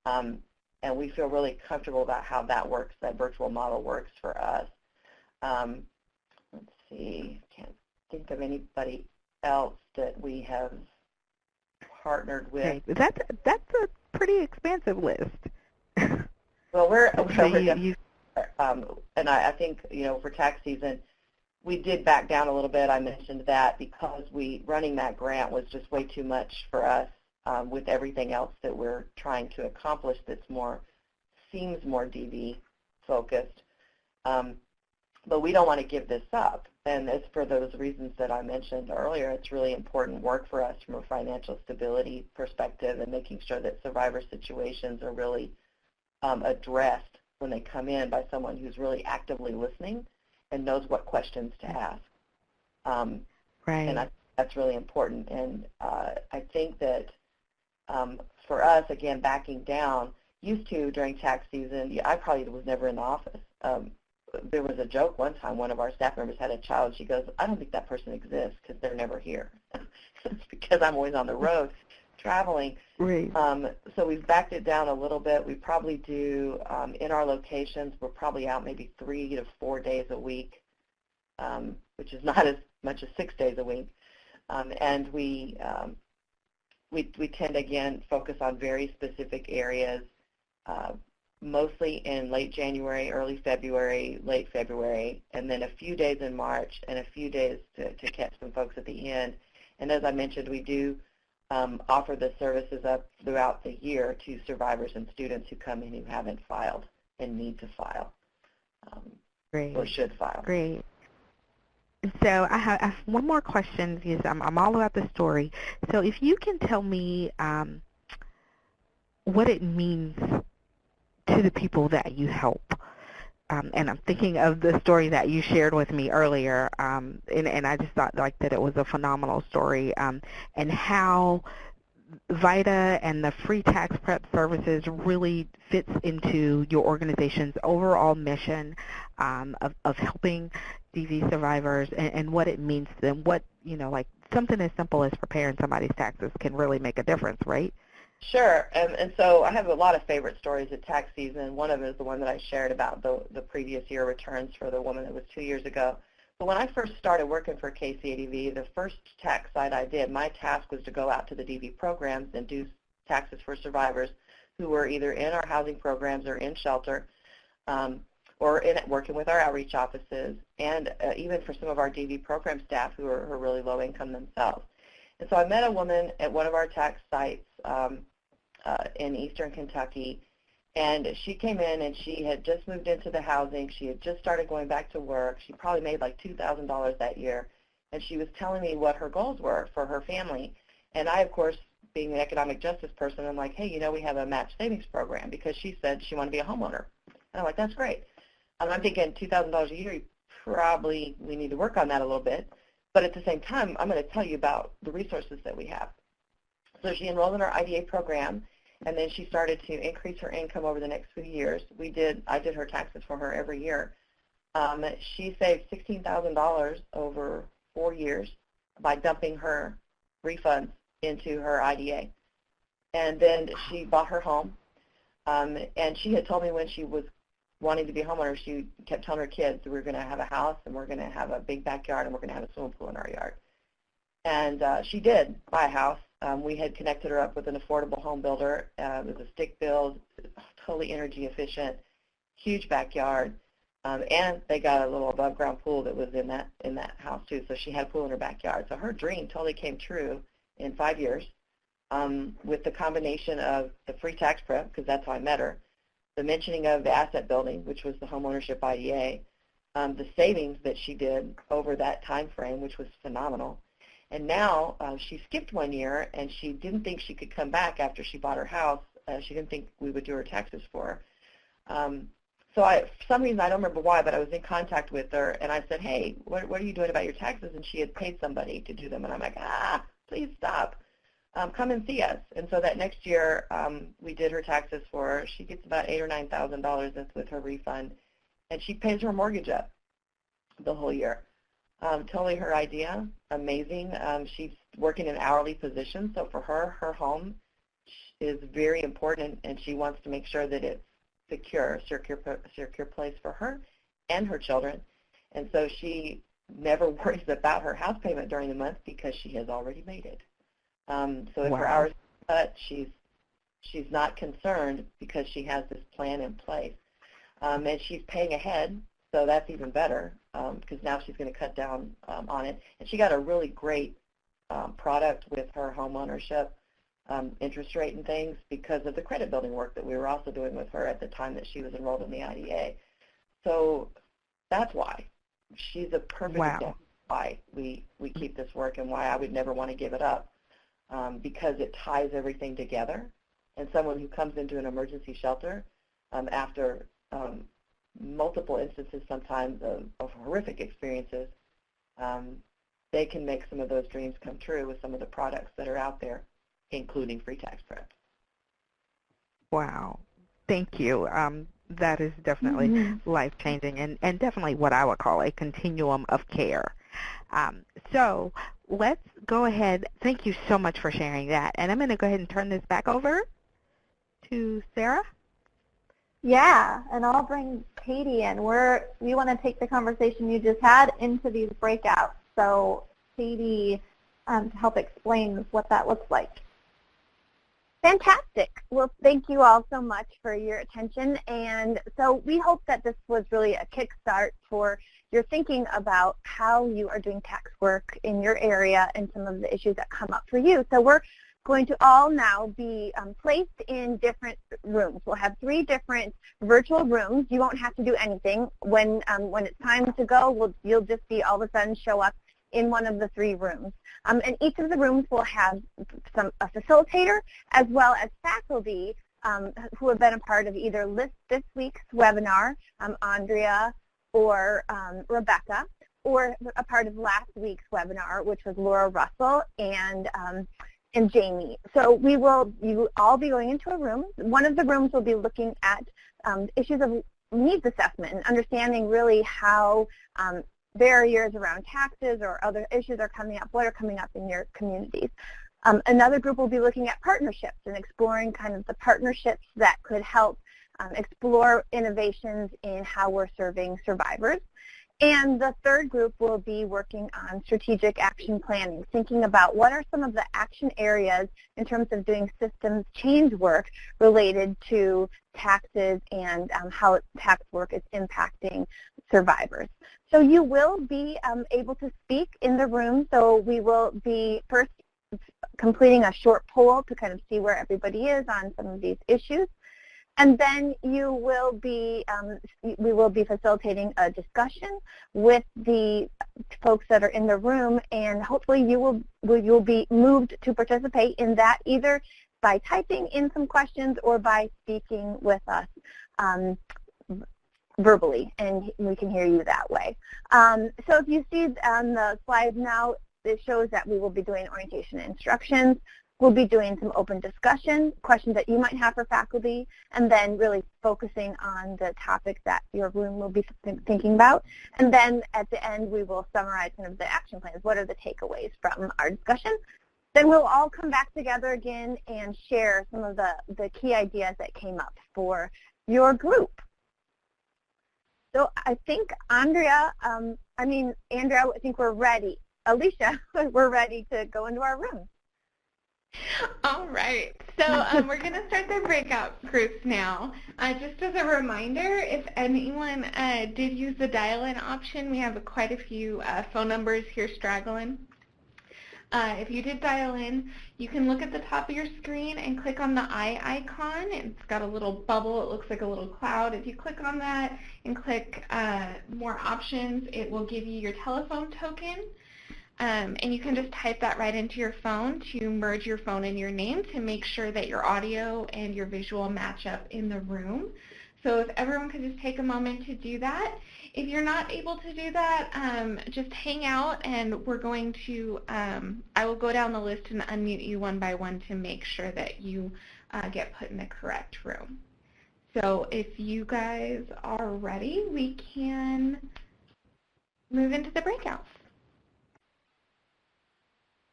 And we feel really comfortable about how that works, that virtual model works for us. Let's see, can't think of anybody else that we have partnered with. Okay. That's a pretty expansive list. Well, and I think, for tax season, we did back down a little bit. I mentioned that because running that grant was just way too much for us with everything else that we're trying to accomplish that seems more DV focused. But we don't want to give this up. And it's for those reasons that I mentioned earlier. It's really important work for us from a financial stability perspective and making sure that survivor situations are really addressed when they come in by someone who's really actively listening and knows what questions to ask. Right. And that's really important. And I think that for us, again, backing down, used to during tax season, I probably was never in the office. There was a joke one time, one of our staff members had a child. She goes, I don't think that person exists because they're never here. It's because I'm always on the road traveling. Right. So we've backed it down a little bit. We probably do, in our locations, we're probably out maybe 3 to 4 days a week, which is not as much as 6 days a week. And we tend to, again, focus on very specific areas, mostly in late January, early February, late February, and then a few days in March and a few days to catch some folks at the end. And as I mentioned, we do offer the services up throughout the year to survivors and students who come in who haven't filed and need to file or should file. Great. So I have one more question because I'm all about the story. So if you can tell me what it means to the people that you help. And I'm thinking of the story that you shared with me earlier, and I just thought that it was a phenomenal story, and how VITA and the free tax prep services really fits into your organization's overall mission of helping DV survivors and what it means to them. What, like something as simple as preparing somebody's taxes can really make a difference, right? Sure, and so I have a lot of favorite stories at tax season. One of them is the one that I shared about the previous year returns for the woman that was 2 years ago. But when I first started working for KCADV, the first tax site I did, my task was to go out to the DV programs and do taxes for survivors who were either in our housing programs or in shelter, or working with our outreach offices, and even for some of our DV program staff who are really low income themselves. And so I met a woman at one of our tax sites in eastern Kentucky, and she came in and she had just moved into the housing. She had just started going back to work. She probably made like $2,000 that year, and she was telling me what her goals were for her family. And I, of course, being an economic justice person, I'm like, hey, we have a match savings program, because she said she wanted to be a homeowner. And I'm like, that's great. I'm thinking $2,000 a year, we need to work on that a little bit. But at the same time, I'm going to tell you about the resources that we have. So she enrolled in our IDA program, and then she started to increase her income over the next few years. I did her taxes for her every year. She saved $16,000 over 4 years by dumping her refunds into her IDA. And then she bought her home, and she had told me when she was wanting to be a homeowner, she kept telling her kids, we're going to have a house, and we're going to have a big backyard, and we're going to have a swimming pool in our yard. And she did buy a house. We had connected her up with an affordable home builder. It was a stick build, totally energy efficient, huge backyard, and they got a little above ground pool that was in that house too. So she had a pool in her backyard. So her dream totally came true in 5 years, with the combination of the free tax prep, because that's how I met her, the mentioning of the asset building, which was the home ownership IDA, the savings that she did over that time frame, which was phenomenal. And now she skipped 1 year, and she didn't think she could come back after she bought her house. She didn't think we would do her taxes for her. So for some reason, I don't remember why, but I was in contact with her, and I said, hey, what are you doing about your taxes? And she had paid somebody to do them. And I'm like, please stop. Come and see us. And so that next year, we did her taxes for her. She gets about $8,000 or $9,000 with her refund, and she pays her mortgage up the whole year. Totally her idea, amazing. She's working in an hourly position, so for her home is very important, and she wants to make sure that it's secure place for her and her children. And so she never worries about her house payment during the month because she has already made it. So if her hours are cut, she's not concerned because she has this plan in place. And she's paying ahead So that's even better because now she's going to cut down on it. And she got a really great product with her home ownership interest rate and things because of the credit building work that we were also doing with her at the time that she was enrolled in the IDA. So that's why. She's a perfect example why we keep this work and why I would never want to give it up because it ties everything together. And someone who comes into an emergency shelter after multiple instances sometimes of horrific experiences, they can make some of those dreams come true with some of the products that are out there, including free tax prep. Wow. Thank you. That is definitely life-changing and definitely what I would call a continuum of care. So let's go ahead. Thank you so much for sharing that. And I'm going to go ahead and turn this back over to Sarah. Yeah, and I'll bring Katie in. We want to take the conversation you just had into these breakouts. So Katie, to help explain what that looks like. Fantastic. Well, thank you all so much for your attention. And so we hope that this was really a kickstart for your thinking about how you are doing tax work in your area and some of the issues that come up for you. So we're going to all now be placed in different rooms. We'll have 3 different virtual rooms. You won't have to do anything. When it's time to go, you'll just be all of a sudden show up in one of the 3 rooms. And each of the rooms will have a facilitator as well as faculty who have been a part of either this week's webinar, Andrea or Rebecca, or a part of last week's webinar, which was Laura Russell and Jamie. So you will all be going into a room. One of the rooms will be looking at issues of needs assessment and understanding really how barriers around taxes or other issues are coming up, what are coming up in your communities. Another group will be looking at partnerships and exploring kind of the partnerships that could help explore innovations in how we're serving survivors. And the third group will be working on strategic action planning, thinking about what are some of the action areas in terms of doing systems change work related to taxes and how tax work is impacting survivors. So you will be able to speak in the room. So we will be first completing a short poll to kind of see where everybody is on some of these issues. And then we will be facilitating a discussion with the folks that are in the room, and hopefully you'll be moved to participate in that either by typing in some questions or by speaking with us verbally, and we can hear you that way. So if you see on the slide now, it shows that we will be doing orientation and instructions. We'll be doing some open discussion, questions that you might have for faculty, and then really focusing on the topic that your room will be thinking about. And then at the end, we will summarize kind of the action plans. What are the takeaways from our discussion? Then we'll all come back together again and share some of the key ideas that came up for your group. So I think Andrea, I think we're ready. Alicia, we're ready to go into our room. All right, so we're going to start the breakout groups now. Just as a reminder, if anyone did use the dial-in option, we have quite a few phone numbers here straggling. If you did dial in, you can look at the top of your screen and click on the eye icon. It's got a little bubble. It looks like a little cloud. If you click on that and click more options, it will give you your telephone token. And you can just type that right into your phone to merge your phone and your name to make sure that your audio and your visual match up in the room. So if everyone could just take a moment to do that. If you're not able to do that, just hang out and we're going to, I will go down the list and unmute you one by one to make sure that you get put in the correct room. So if you guys are ready, we can move into the breakouts.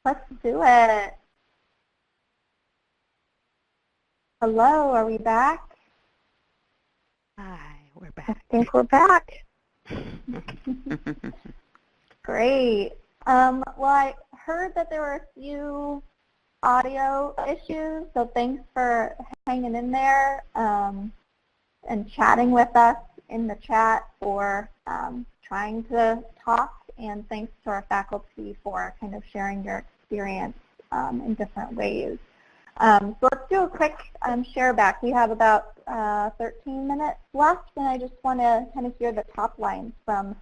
Let's do it. Hello, are we back? Hi, we're back. I think we're back. Great. Well, I heard that there were a few audio issues, so thanks for hanging in there and chatting with us in the chat for trying to talk, and thanks to our faculty for kind of sharing your experience in different ways. So let's do a quick share back. We have about 13 minutes left, and I just want to kind of hear the top lines from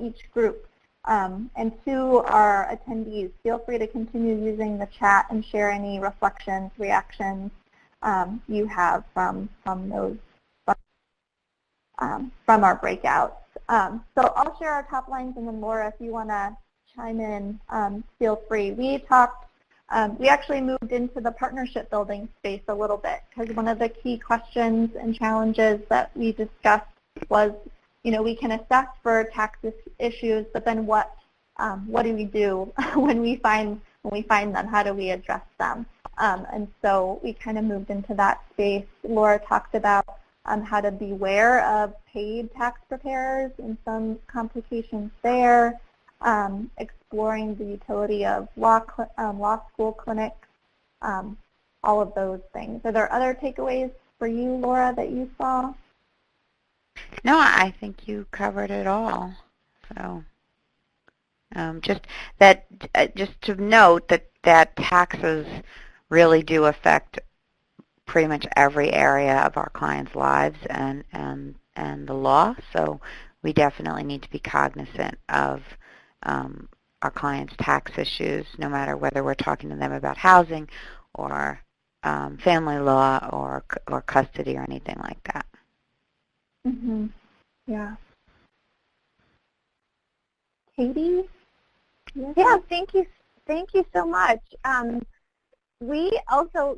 each group. And to our attendees, feel free to continue using the chat and share any reflections, reactions you have from those from our breakouts. So I'll share our top lines, and then Laura, if you want to chime in, feel free. We actually moved into the partnership building space a little bit, because one of the key questions and challenges that we discussed was, we can assess for tax issues, but then what do we do when we find them? How do we address them? And so we kind of moved into that space. Laura talked about how to beware of paid tax preparers and some complications there, exploring the utility of law school clinics, all of those things. Are there other takeaways for you, Laura, that you saw? No, I think you covered it all. So just to note that taxes really do affect pretty much every area of our clients' lives and the law. So we definitely need to be cognizant of our clients' tax issues, no matter whether we're talking to them about housing or family law or custody or anything like that. Mm-hmm. Yeah. Katie? Yeah, thank you so much. We also,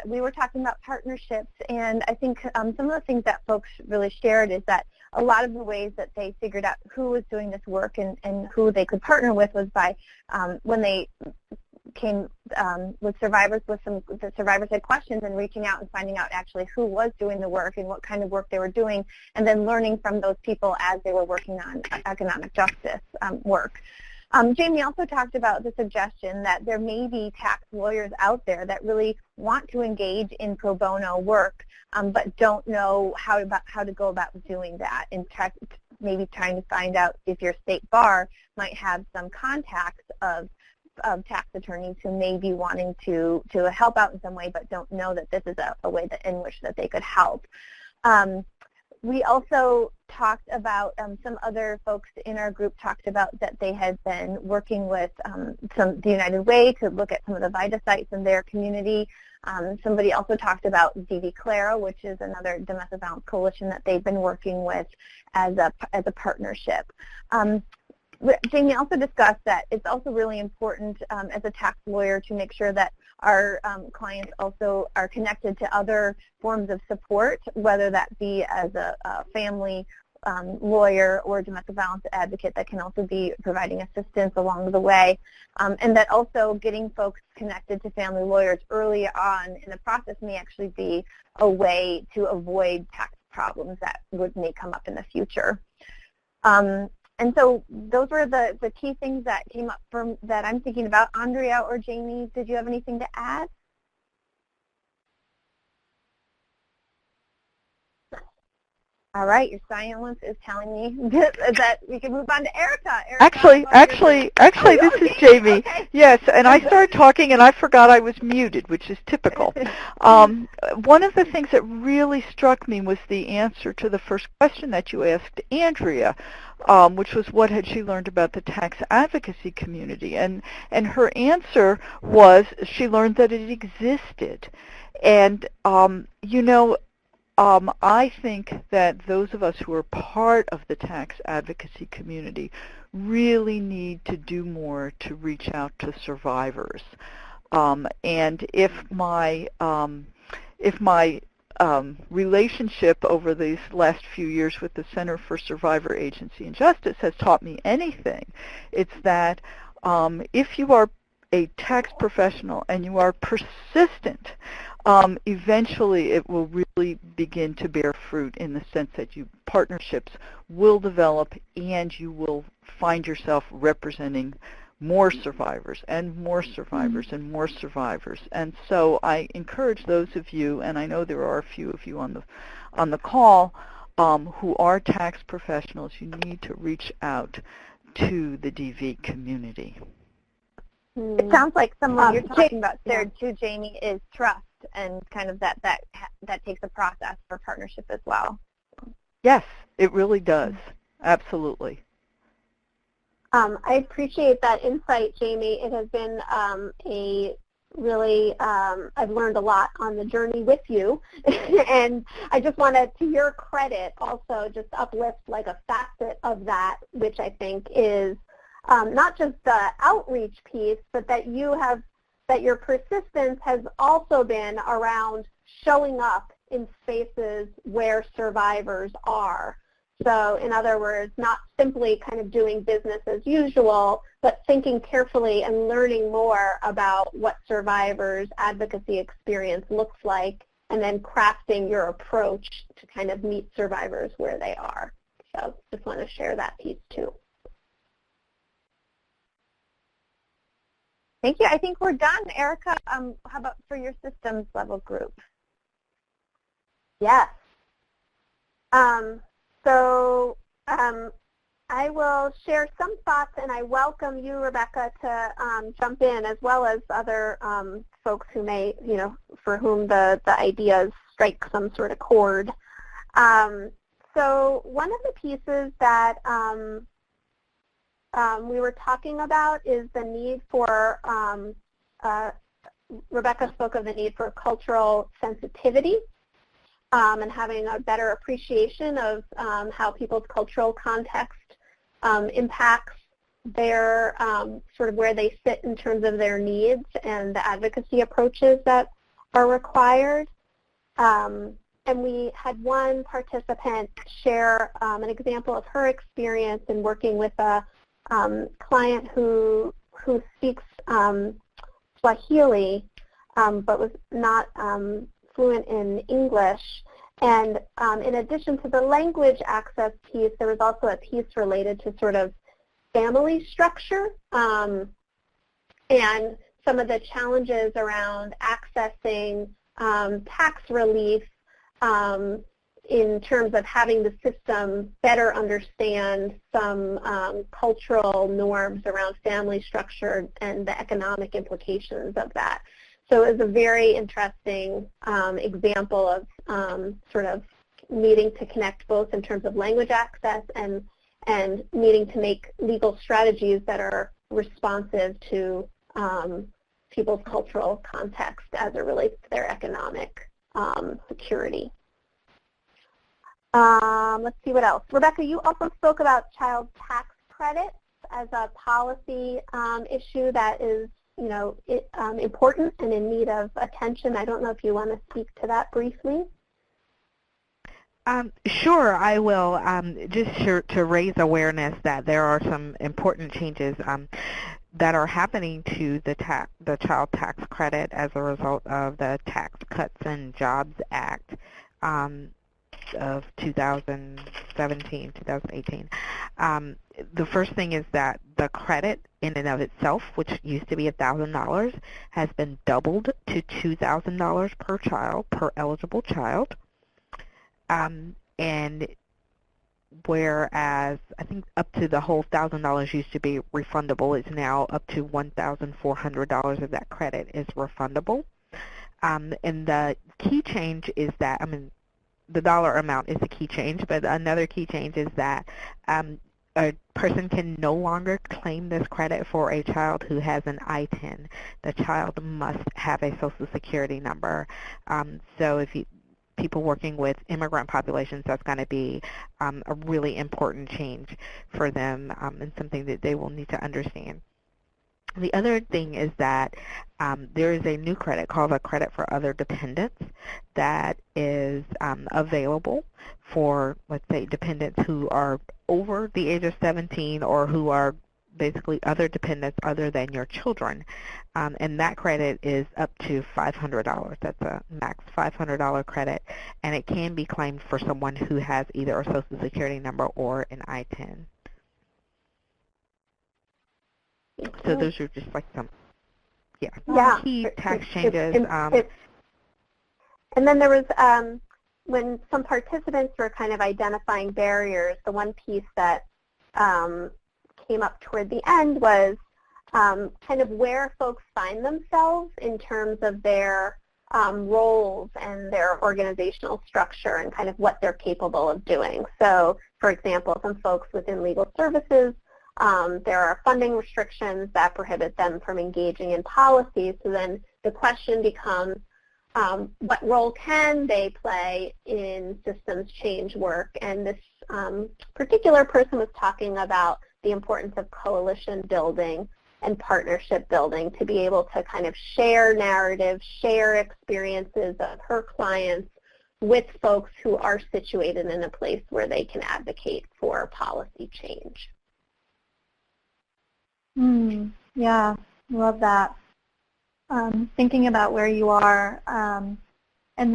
we were talking about partnerships, and I think some of the things that folks really shared is that a lot of the ways that they figured out who was doing this work and who they could partner with was by when they came with survivors, the survivors had questions, and reaching out and finding out actually who was doing the work and what kind of work they were doing, and then learning from those people as they were working on economic justice work. Jamie also talked about the suggestion that there may be tax lawyers out there that really want to engage in pro bono work, but don't know how to go about doing that, and maybe trying to find out if your state bar might have some contacts of tax attorneys who may be wanting to help out in some way, but don't know that this is a way in which that they could help. We also talked about, some other folks in our group talked about that they had been working with the United Way to look at some of the VITA sites in their community. Somebody also talked about DV-Clara, which is another domestic violence coalition that they've been working with as a partnership. Jamie also discussed that it's also really important as a tax lawyer to make sure that our clients also are connected to other forms of support, whether that be as a family lawyer or domestic violence advocate that can also be providing assistance along the way, and that also getting folks connected to family lawyers early on in the process may actually be a way to avoid tax problems that may come up in the future. And so those were the key things that came up that I'm thinking about. Andrea or Jamie, did you have anything to add? All right, your silence is telling me that we can move on to Erica. Actually, this is Jamie. Okay. Yes, and I started talking and I forgot I was muted, which is typical. One of the things that really struck me was the answer to the first question that you asked Andrea, which was what had she learned about the tax advocacy community. And her answer was she learned that it existed. And, I think that those of us who are part of the tax advocacy community really need to do more to reach out to survivors. And if my relationship over these last few years with the Center for Survivor Agency and Justice has taught me anything, it's that if you are a tax professional and you are persistent, eventually it will really begin to bear fruit in the sense that partnerships will develop and you will find yourself representing more survivors and more survivors and more survivors. And so I encourage those of you, and I know there are a few of you on the call, who are tax professionals, you need to reach out to the DV community. It sounds like someone you're talking about there too, Jamie, is trust, and kind of that takes a process for partnership as well. Yes, it really does. Absolutely. I appreciate that insight, Jamie. It has been a really, I've learned a lot on the journey with you. And I just wanted, to your credit, also just uplift like a facet of that, which I think is not just the outreach piece, but that your persistence has also been around showing up in spaces where survivors are. So in other words, not simply kind of doing business as usual, but thinking carefully and learning more about what survivors' advocacy experience looks like, and then crafting your approach to kind of meet survivors where they are. So just want to share that piece too. Thank you. I think we're done. Erica, how about for your systems level group? Yes. So I will share some thoughts, and I welcome you, Rebecca, to jump in, as well as other folks who may, for whom the ideas strike some sort of chord. So one of the pieces that we were talking about is the need for, Rebecca spoke of the need for cultural sensitivity. And having a better appreciation of how people's cultural context impacts their sort of where they sit in terms of their needs and the advocacy approaches that are required. And we had one participant share an example of her experience in working with a client who speaks Swahili, but was not fluent in English. And in addition to the language access piece, there was also a piece related to sort of family structure and some of the challenges around accessing tax relief in terms of having the system better understand some cultural norms around family structure and the economic implications of that. So it was a very interesting example of sort of needing to connect both in terms of language access and needing to make legal strategies that are responsive to people's cultural context as it relates to their economic security. Let's see what else. Rebecca, you also spoke about child tax credits as a policy issue that is important and in need of attention. I don't know if you want to speak to that briefly. Sure, I will. Just to raise awareness that there are some important changes that are happening to the child tax credit as a result of the Tax Cuts and Jobs Act of 2017, 2018. The first thing is that the credit in and of itself, which used to be $1,000, has been doubled to $2,000 per child, per eligible child. And whereas I think up to the whole $1,000 used to be refundable, it's now up to $1,400 of that credit is refundable. And the key change is that, the dollar amount is the key change, but another key change is that a person can no longer claim this credit for a child who has an I-10. The child must have a Social Security number. So if people working with immigrant populations, that's going to be a really important change for them and something that they will need to understand. The other thing is that there is a new credit called a credit for other dependents that is available for, let's say, dependents who are over the age of 17 or who are basically other dependents other than your children. And that credit is up to $500. That's a max $500 credit, and it can be claimed for someone who has either a Social Security number or an I-10. So those are just like some, key tax changes. And then there was when some participants were kind of identifying barriers, the one piece that came up toward the end was kind of where folks find themselves in terms of their roles and their organizational structure and kind of what they're capable of doing. So, for example, some folks within legal services, there are funding restrictions that prohibit them from engaging in policy. So then the question becomes, what role can they play in systems change work? And this particular person was talking about the importance of coalition building and partnership building to be able to kind of share narratives, share experiences of her clients with folks who are situated in a place where they can advocate for policy change. Yeah, love that. Thinking about where you are, and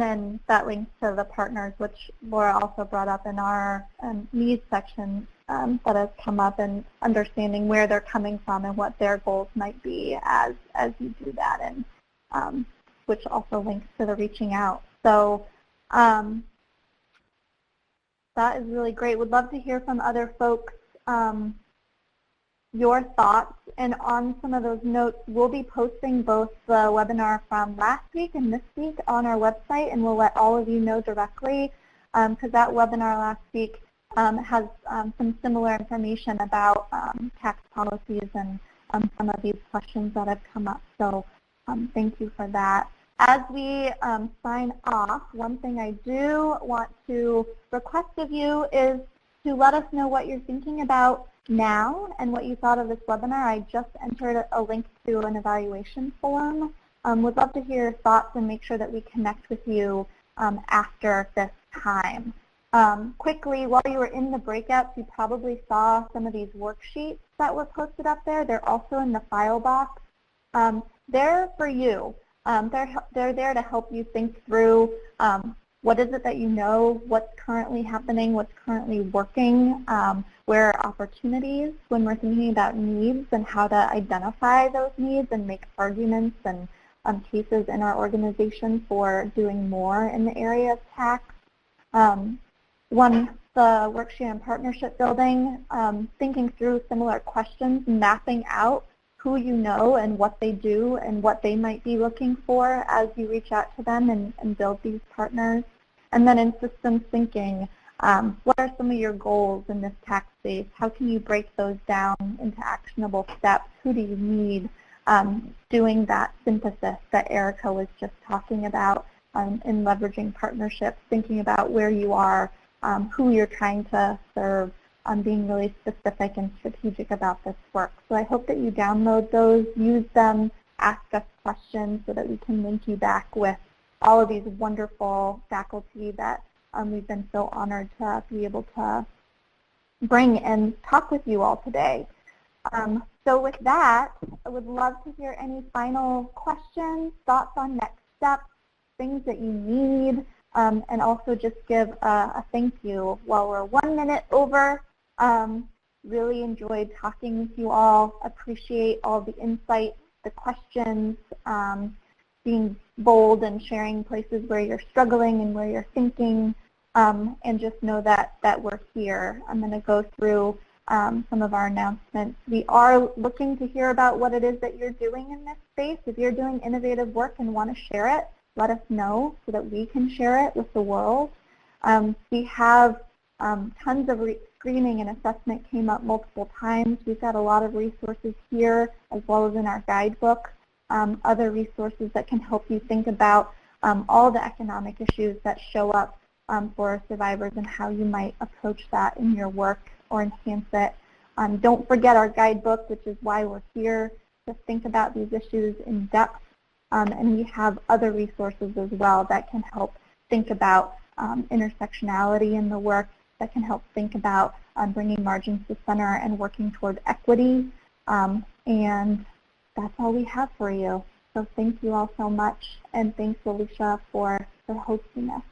then that links to the partners, which Laura also brought up in our needs section that has come up, and understanding where they're coming from and what their goals might be as you do that, and which also links to the reaching out. So that is really great. Would love to hear from other folks your thoughts, and on some of those notes, we'll be posting both the webinar from last week and this week on our website, and we'll let all of you know directly, because that webinar last week has some similar information about tax policies and some of these questions that have come up. So thank you for that. As we sign off, one thing I do want to request of you is to let us know what you're thinking about now and what you thought of this webinar. I just entered a link to an evaluation form. Would love to hear your thoughts and make sure that we connect with you after this time. Quickly, while you were in the breakouts, you probably saw some of these worksheets that were posted up there. They're also in the file box. They're for you. They're there to help you think through what is it that you know, what's currently happening, what's currently working, where are opportunities when we're thinking about needs and how to identify those needs and make arguments and cases in our organization for doing more in the area of tax. The worksheet on partnership building, thinking through similar questions, mapping out who you know and what they do and what they might be looking for as you reach out to them and build these partners. And then in systems thinking, what are some of your goals in this tax space? How can you break those down into actionable steps? Who do you need? Doing that synthesis that Erica was just talking about in leveraging partnerships, thinking about where you are, who you're trying to serve, being really specific and strategic about this work. So I hope that you download those, use them, ask us questions so that we can link you back with all of these wonderful faculty that we've been so honored to be able to bring and talk with you all today. So with that, I would love to hear any final questions, thoughts on next steps, things that you need, and also just give a thank you. While we're 1 minute over, really enjoyed talking with you all, appreciate all the insight, the questions, being bold and sharing places where you're struggling and where you're thinking, and just know that we're here. I'm going to go through some of our announcements. We are looking to hear about what it is that you're doing in this space. If you're doing innovative work and want to share it, let us know so that we can share it with the world. We have tons of screening and assessment came up multiple times. We've got a lot of resources here as well as in our guidebook, other resources that can help you think about all the economic issues that show up for survivors and how you might approach that in your work or enhance it. Don't forget our guidebook, which is why we're here, to think about these issues in depth. And we have other resources as well that can help think about intersectionality in the work, that can help think about bringing margins to center and working toward equity. And that's all we have for you. So thank you all so much, and thanks, Alicia, for hosting us.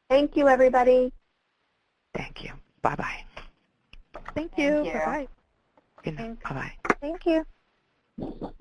Thank you, everybody. Thank you. Bye-bye. Thank you. Bye-bye. Good night. Bye-bye. Thank you.